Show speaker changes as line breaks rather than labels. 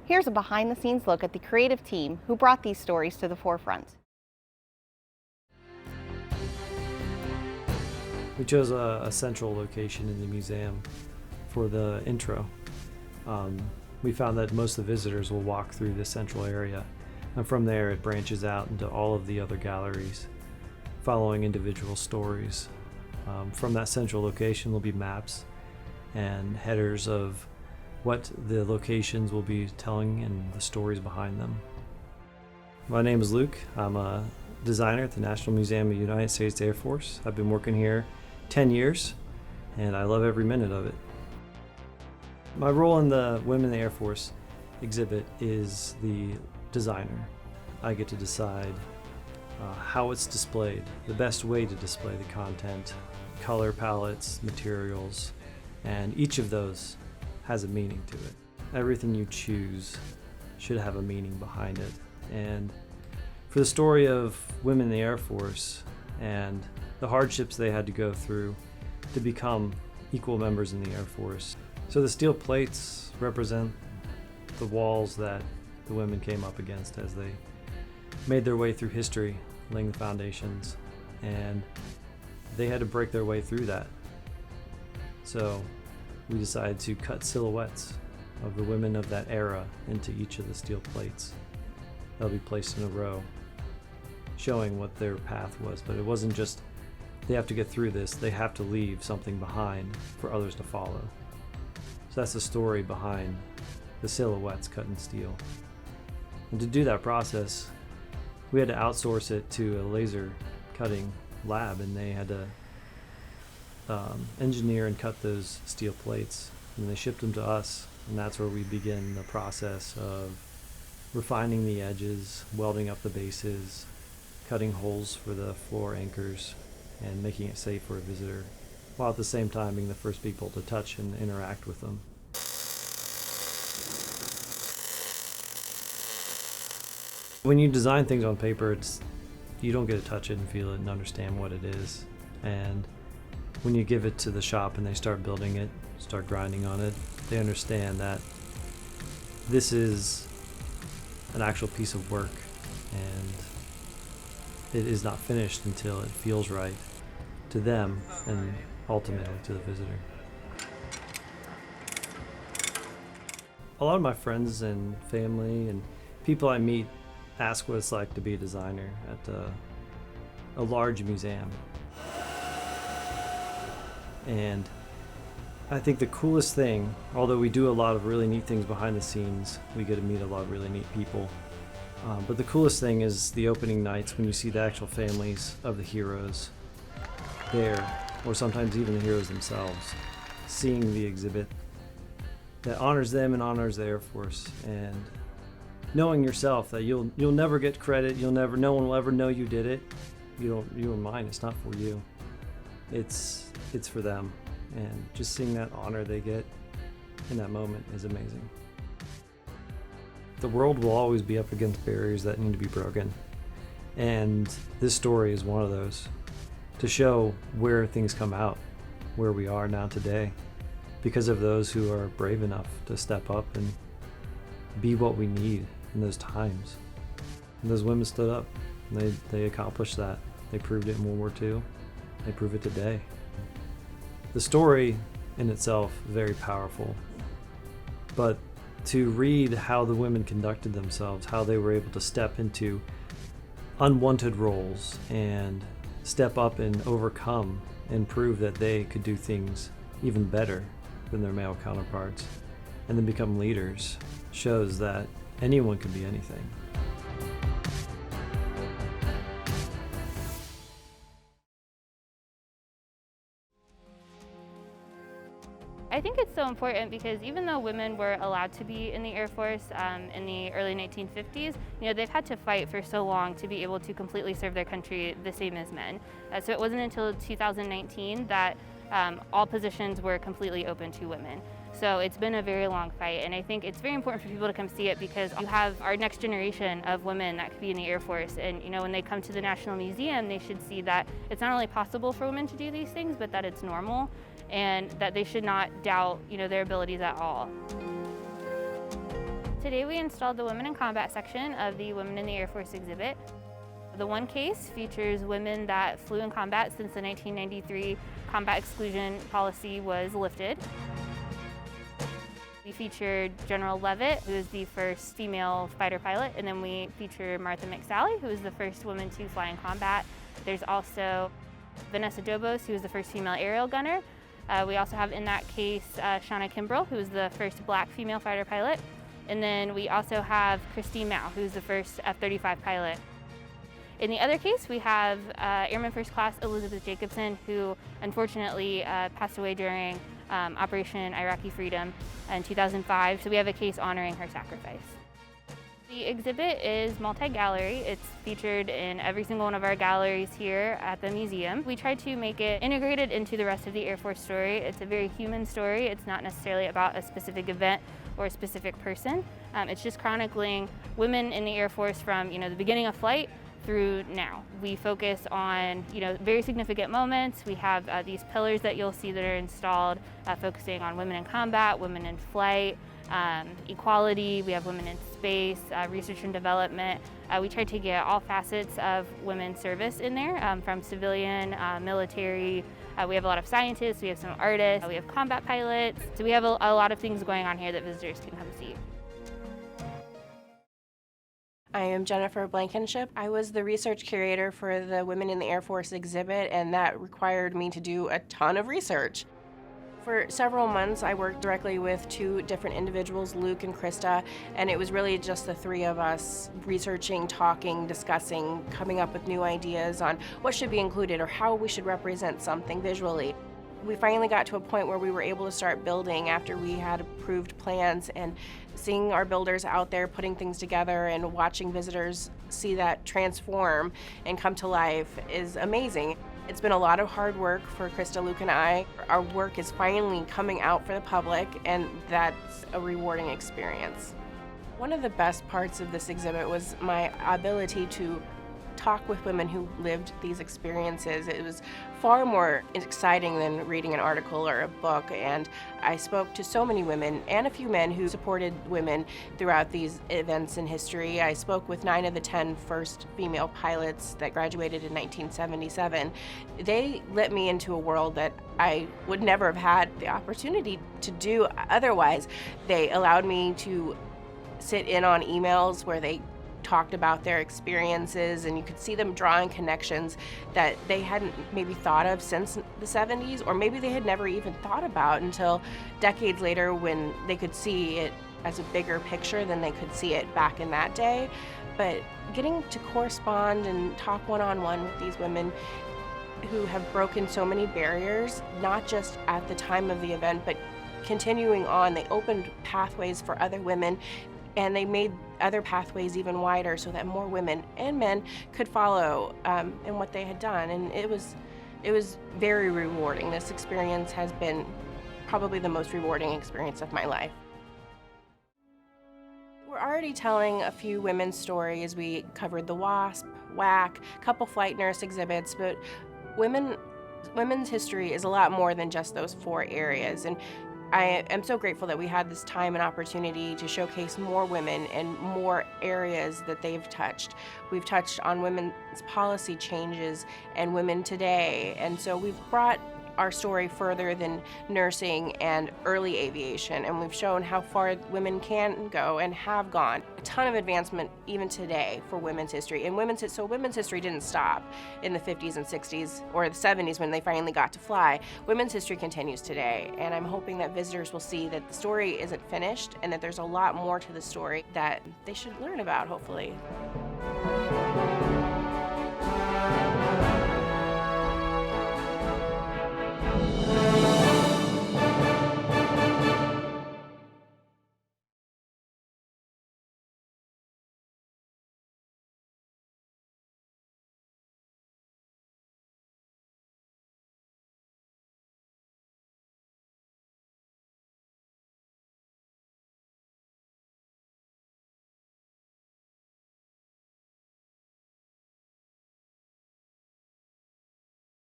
Here's a behind-the-scenes look at the creative team who brought these stories to the forefront.
We chose a central location in the museum for the intro. We found that most of the visitors will walk through this central area, and from there it branches out into all of the other galleries, following individual stories. From that central location will be maps and headers of what the locations will be telling and the stories behind them. My name is Luke. I'm a designer at the National Museum of the United States Air Force. I've been working here 10 years and I love every minute of it. My role in the Women in the Air Force exhibit is the designer. I get to decide how it's displayed, the best way to display the content, color palettes, materials, and each of those has a meaning to it. Everything you choose should have a meaning behind it. And for the story of women in the Air Force and the hardships they had to go through to become equal members in the Air Force. So the steel plates represent the walls that the women came up against as they made their way through history, laying the foundations, and they had to break their way through that. So we decided to cut silhouettes of the women of that era into each of the steel plates. They'll be placed in a row, showing what their path was. But it wasn't just they have to get through this, they have to leave something behind for others to follow. So that's the story behind the silhouettes cut in steel. And to do that process, we had to outsource it to a laser cutting lab, and they had to engineer and cut those steel plates, and they shipped them to us, and that's where we begin the process of refining the edges, welding up the bases, cutting holes for the floor anchors, and making it safe for a visitor, while at the same time being the first people to touch and interact with them. When you design things on paper, you don't get to touch it and feel it and understand what it is. And when you give it to the shop and they start building it, start grinding on it, they understand that this is an actual piece of work and it is not finished until it feels right to them and ultimately to the visitor. A lot of my friends and family and people I meet ask what it's like to be a designer at a large museum. And I think the coolest thing, although we do a lot of really neat things behind the scenes, we get to meet a lot of really neat people. But the coolest thing is the opening nights when you see the actual families of the heroes there, or sometimes even the heroes themselves, seeing the exhibit that honors them and honors the Air Force, and knowing yourself that you'll never get credit, no one will ever know you did it. You and mine, it's not for you. It's for them, and just seeing that honor they get in that moment is amazing. The world will always be up against barriers that need to be broken, and this story is one of those, to show where things come out, where we are now today, because of those who are brave enough to step up and be what we need in those times. And those women stood up, and they accomplished that. They proved it in World War II. They prove it today. The story in itself is very powerful, but to read how the women conducted themselves, how they were able to step into unwanted roles and step up and overcome and prove that they could do things even better than their male counterparts and then become leaders, shows that anyone can be anything.
I think it's so important because even though women were allowed to be in the Air Force in the early 1950s, they've had to fight for so long to be able to completely serve their country the same as men. So it wasn't until 2019 that all positions were completely open to women. So it's been a very long fight, and I think it's very important for people to come see it because you have our next generation of women that could be in the Air Force, and when they come to the National Museum, they should see that it's not only possible for women to do these things, but that it's normal, and that they should not doubt their abilities at all. Today we installed the Women in Combat section of the Women in the Air Force exhibit. The one case features women that flew in combat since the 1993 combat exclusion policy was lifted. We featured General Leavitt, who is the first female fighter pilot, and then we featured Martha McSally, who is the first woman to fly in combat. There's also Vanessa Dobos, who is the first female aerial gunner. We also have in that case Shauna Kimbrell, who is the first black female fighter pilot. And then we also have Christine Mao, who's the first F-35 pilot. In the other case, we have Airman First Class Elizabeth Jacobson, who unfortunately passed away during Operation Iraqi Freedom in 2005. So we have a case honoring her sacrifice. The exhibit is multi-gallery. It's featured in every single one of our galleries here at the museum. We tried to make it integrated into the rest of the Air Force story. It's a very human story. It's not necessarily about a specific event or a specific person. It's just chronicling women in the Air Force from the beginning of flight through now. We focus on very significant moments. We have these pillars that you'll see that are installed, focusing on women in combat, women in flight, equality. We have women in space, research and development. We try to get all facets of women's service in there, from civilian, military. We have a lot of scientists, we have some artists, we have combat pilots. So we have a lot of things going on here that visitors can come see.
I am Jennifer Blankenship. I was the research curator for the Women in the Air Force exhibit, and that required me to do a ton of research. For several months, I worked directly with two different individuals, Luke and Krista, and it was really just the three of us researching, talking, discussing, coming up with new ideas on what should be included or how we should represent something visually. We finally got to a point where we were able to start building after we had approved plans, and seeing our builders out there putting things together and watching visitors see that transform and come to life is amazing. It's been a lot of hard work for Krista, Luke, and I. Our work is finally coming out for the public, and that's a rewarding experience. One of the best parts of this exhibit was my ability to talk with women who lived these experiences. It was far more exciting than reading an article or a book, and I spoke to so many women and a few men who supported women throughout these events in history. I spoke with 9 of the 10 first female pilots that graduated in 1977. They let me into a world that I would never have had the opportunity to do otherwise. They allowed me to sit in on emails where they talked about their experiences, and you could see them drawing connections that they hadn't maybe thought of since the 70s, or maybe they had never even thought about until decades later when they could see it as a bigger picture than they could see it back in that day. But getting to correspond and talk one-on-one with these women who have broken so many barriers, not just at the time of the event, but continuing on, they opened pathways for other women, and they made other pathways even wider so that more women and men could follow in what they had done. And it was very rewarding. This experience has been probably the most rewarding experience of my life. We're already telling a few women's stories. We covered the WASP, WAC, couple flight nurse exhibits, but women's history is a lot more than just those 4 areas. And I am so grateful that we had this time and opportunity to showcase more women and more areas that they've touched. We've touched on women's policy changes and women today, and so we've brought our story further than nursing and early aviation, and we've shown how far women can go and have gone. A ton of advancement even today for women's history. And women's history didn't stop in the 50s and 60s or the 70s when they finally got to fly. Women's history continues today, and I'm hoping that visitors will see that the story isn't finished and that there's a lot more to the story that they should learn about, hopefully.